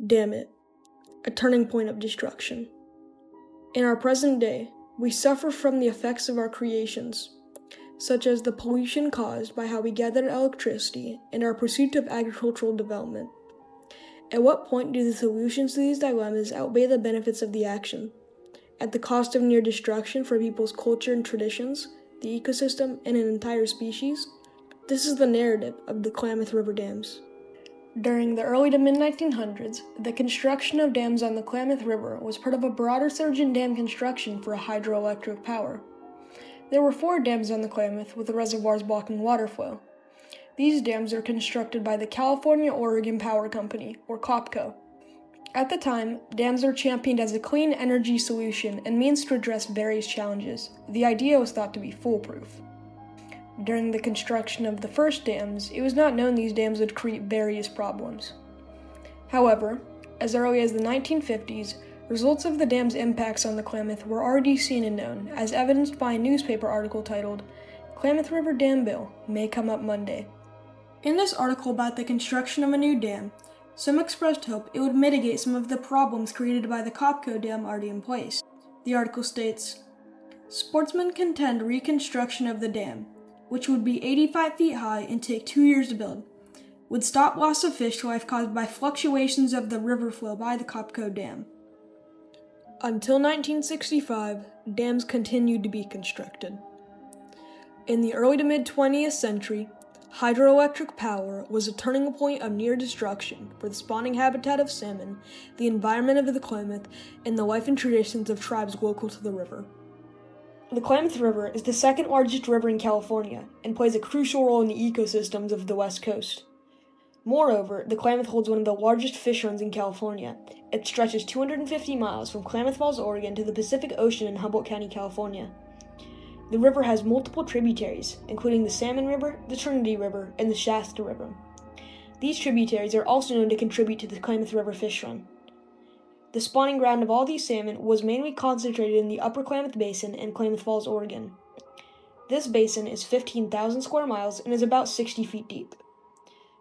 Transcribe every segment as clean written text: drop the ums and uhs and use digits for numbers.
Damn it, a turning point of destruction. In our present day, we suffer from the effects of our creations, such as the pollution caused by how we gather electricity and our pursuit of agricultural development. At what point do the solutions to these dilemmas outweigh the benefits of the action? At the cost of near destruction for people's culture and traditions, the ecosystem, and an entire species? This is the narrative of the Klamath River dams. During the early to mid-1900s, the construction of dams on the Klamath River was part of a broader surge in dam construction for hydroelectric power. There were 4 dams on the Klamath with the reservoirs blocking water flow. These dams are constructed by the California-Oregon Power Company, or COPCO. At the time, dams were championed as a clean energy solution and means to address various challenges. The idea was thought to be foolproof. During the construction of the first dams, it was not known these dams would create various problems. However, as early as the 1950s, results of the dam's impacts on the Klamath were already seen and known, as evidenced by a newspaper article titled, "Klamath River Dam Bill May Come Up Monday." In this article about the construction of a new dam, some expressed hope it would mitigate some of the problems created by the COPCO dam already in place. The article states, "Sportsmen contend reconstruction of the dam, which would be 85 feet high and take 2 years to build, would stop loss of fish life caused by fluctuations of the river flow by the COPCO dam." Until 1965, dams continued to be constructed. In the early to mid-20th century, hydroelectric power was a turning point of near destruction for the spawning habitat of salmon, the environment of the Klamath, and the life and traditions of tribes local to the river. The Klamath River is the second largest river in California and plays a crucial role in the ecosystems of the West Coast. Moreover, the Klamath holds one of the largest fish runs in California. It stretches 250 miles from Klamath Falls, Oregon to the Pacific Ocean in Humboldt County, California. The river has multiple tributaries, including the Salmon River, the Trinity River, and the Shasta River. These tributaries are also known to contribute to the Klamath River fish run. The spawning ground of all these salmon was mainly concentrated in the Upper Klamath Basin and Klamath Falls, Oregon. This basin is 15,000 square miles and is about 60 feet deep.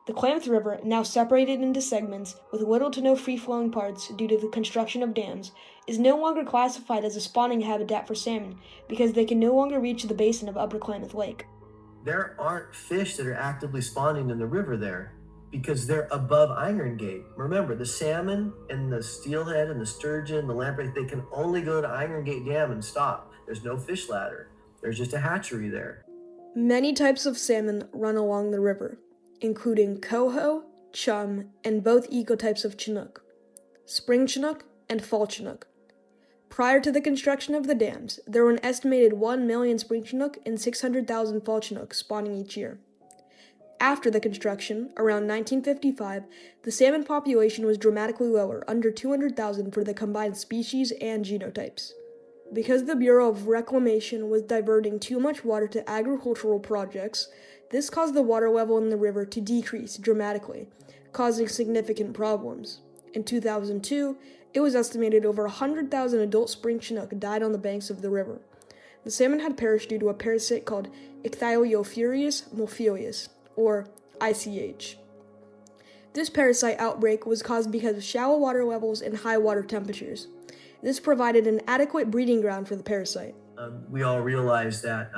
The Klamath River, now separated into segments with little to no free-flowing parts due to the construction of dams, is no longer classified as a spawning habitat for salmon because they can no longer reach the basin of Upper Klamath Lake. There aren't fish that are actively spawning in the river there because they're above Iron Gate. Remember, the salmon and the steelhead and the sturgeon, the lamprey, they can only go to Iron Gate Dam and stop. There's no fish ladder. There's just a hatchery there. Many types of salmon run along the river, including coho, chum, and both ecotypes of Chinook, spring Chinook and fall Chinook. Prior to the construction of the dams, there were an estimated 1 million spring Chinook and 600,000 fall Chinook spawning each year. After the construction, around 1955, the salmon population was dramatically lower, under 200,000 for the combined species and genotypes. Because the Bureau of Reclamation was diverting too much water to agricultural projects, this caused the water level in the river to decrease dramatically, causing significant problems. In 2002, it was estimated over 100,000 adult spring Chinook died on the banks of the river. The salmon had perished due to a parasite called Ichthyophilus multifolius, or ICH. This parasite outbreak was caused because of shallow water levels and high water temperatures. This provided an adequate breeding ground for the parasite. We all realized that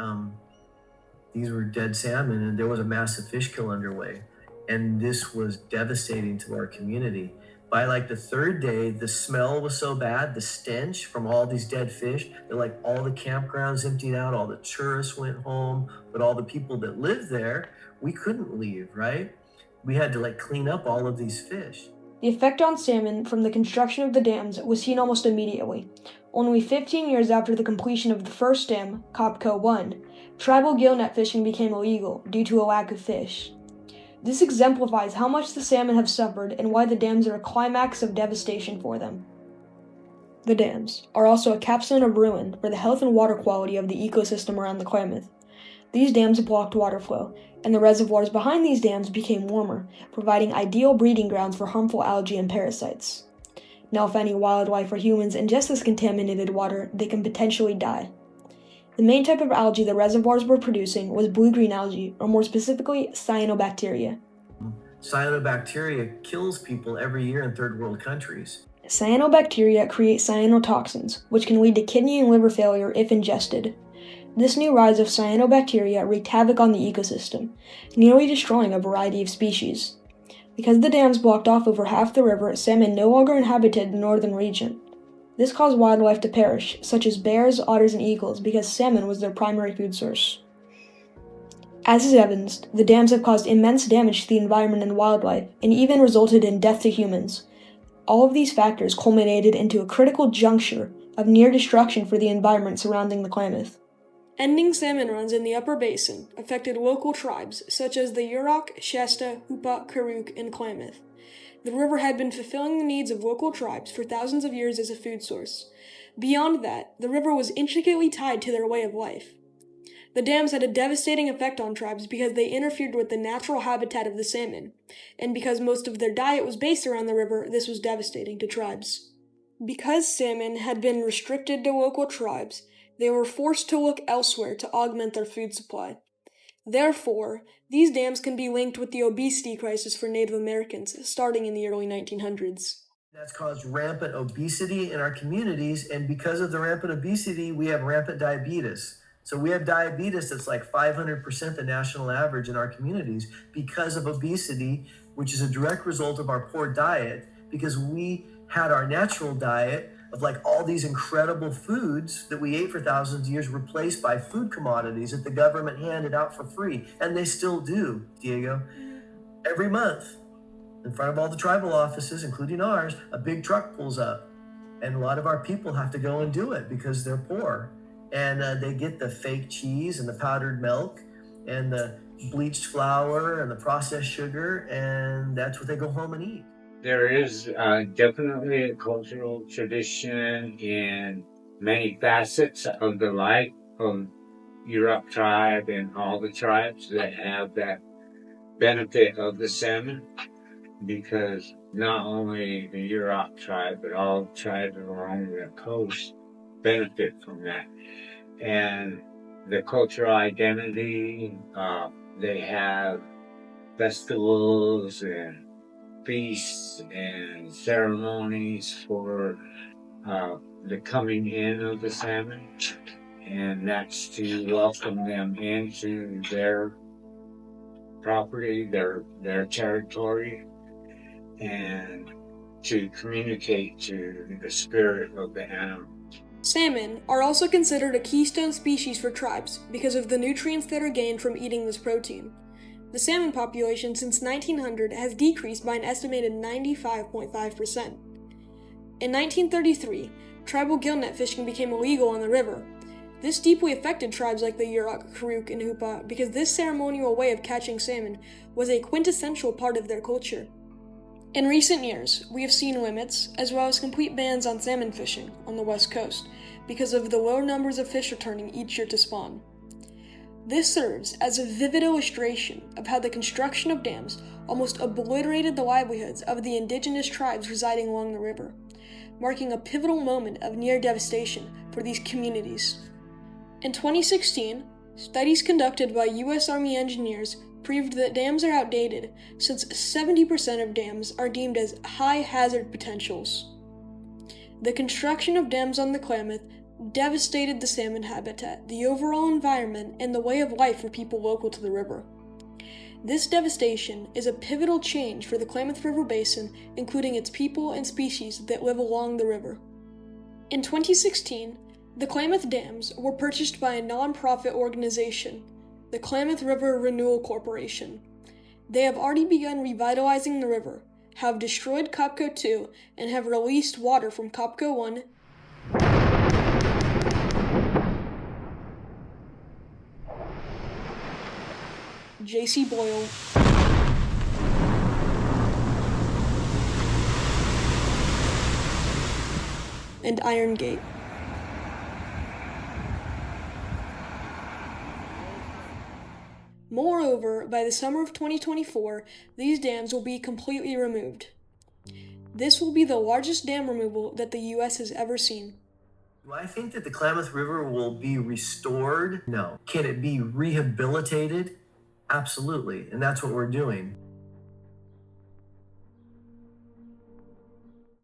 these were dead salmon and there was a massive fish kill underway. And this was devastating to our community. By like the 3rd day, the smell was so bad, the stench from all these dead fish, that like all the campgrounds emptied out, all the tourists went home, but all the people that lived there, we couldn't leave, right? We had to like clean up all of these fish. The effect on salmon from the construction of the dams was seen almost immediately. Only 15 years after the completion of the first dam, COPCO 1, tribal gillnet fishing became illegal due to a lack of fish. This exemplifies how much the salmon have suffered and why the dams are a climax of devastation for them. The dams are also a capstone of ruin for the health and water quality of the ecosystem around the Klamath. These dams blocked water flow, and the reservoirs behind these dams became warmer, providing ideal breeding grounds for harmful algae and parasites. Now, if any wildlife or humans ingest this contaminated water, they can potentially die. The main type of algae the reservoirs were producing was blue-green algae, or more specifically, cyanobacteria. Cyanobacteria kills people every year in third world countries. Cyanobacteria create cyanotoxins, which can lead to kidney and liver failure if ingested. This new rise of cyanobacteria wreaked havoc on the ecosystem, nearly destroying a variety of species. Because the dams blocked off over half the river, salmon no longer inhabited the northern region. This caused wildlife to perish, such as bears, otters, and eagles, because salmon was their primary food source. As is evidenced, the dams have caused immense damage to the environment and wildlife, and even resulted in death to humans. All of these factors culminated into a critical juncture of near destruction for the environment surrounding the Klamath. Ending salmon runs in the upper basin affected local tribes such as the Yurok, Shasta, Hupa, Karuk, and Klamath. The river had been fulfilling the needs of local tribes for thousands of years as a food source. Beyond that, the river was intricately tied to their way of life. The dams had a devastating effect on tribes because they interfered with the natural habitat of the salmon, and because most of their diet was based around the river, this was devastating to tribes. Because salmon had been restricted to local tribes, they were forced to look elsewhere to augment their food supply. Therefore, these dams can be linked with the obesity crisis for Native Americans starting in the early 1900s. That's caused rampant obesity in our communities, and because of the rampant obesity, we have rampant diabetes. So we have diabetes that's like 500% the national average in our communities because of obesity, which is a direct result of our poor diet, because we had our natural diet of like all these incredible foods that we ate for thousands of years replaced by food commodities that the government handed out for free. And they still do, Diego. Every month, in front of all the tribal offices, including ours, a big truck pulls up. And a lot of our people have to go and do it because they're poor. And they get the fake cheese and the powdered milk and the bleached flour and the processed sugar, and that's what they go home and eat. There is definitely a cultural tradition in many facets of the life of Yurok tribe and all the tribes that have that benefit of the salmon, because not only the Yurok tribe, but all tribes along the coast benefit from that. And the cultural identity, they have festivals and feasts and ceremonies for the coming in of the salmon, and that's to welcome them into their property, their territory, and to communicate to the spirit of the animal. Salmon are also considered a keystone species for tribes because of the nutrients that are gained from eating this protein. The salmon population since 1900 has decreased by an estimated 95.5%. In 1933, tribal gillnet fishing became illegal on the river. This deeply affected tribes like the Yurok, Karuk, and Hupa because this ceremonial way of catching salmon was a quintessential part of their culture. In recent years, we have seen limits, as well as complete bans on salmon fishing on the west coast because of the low numbers of fish returning each year to spawn. This serves as a vivid illustration of how the construction of dams almost obliterated the livelihoods of the indigenous tribes residing along the river, marking a pivotal moment of near devastation for these communities. In 2016, studies conducted by U.S. Army engineers proved that dams are outdated since 70% of dams are deemed as high hazard potentials. The construction of dams on the Klamath devastated the salmon habitat, the overall environment, and the way of life for people local to the river. This devastation is a pivotal change for the Klamath River Basin, including its people and species that live along the river. In 2016, the Klamath Dams were purchased by a non-profit organization, the Klamath River Renewal Corporation. They have already begun revitalizing the river, have destroyed Copco 2, and have released water from Copco 1 J.C. Boyle, and Iron Gate. Moreover, by the summer of 2024, these dams will be completely removed. This will be the largest dam removal that the U.S. has ever seen. Do I think that the Klamath River will be restored? No. Can it be rehabilitated? Absolutely, and that's what we're doing.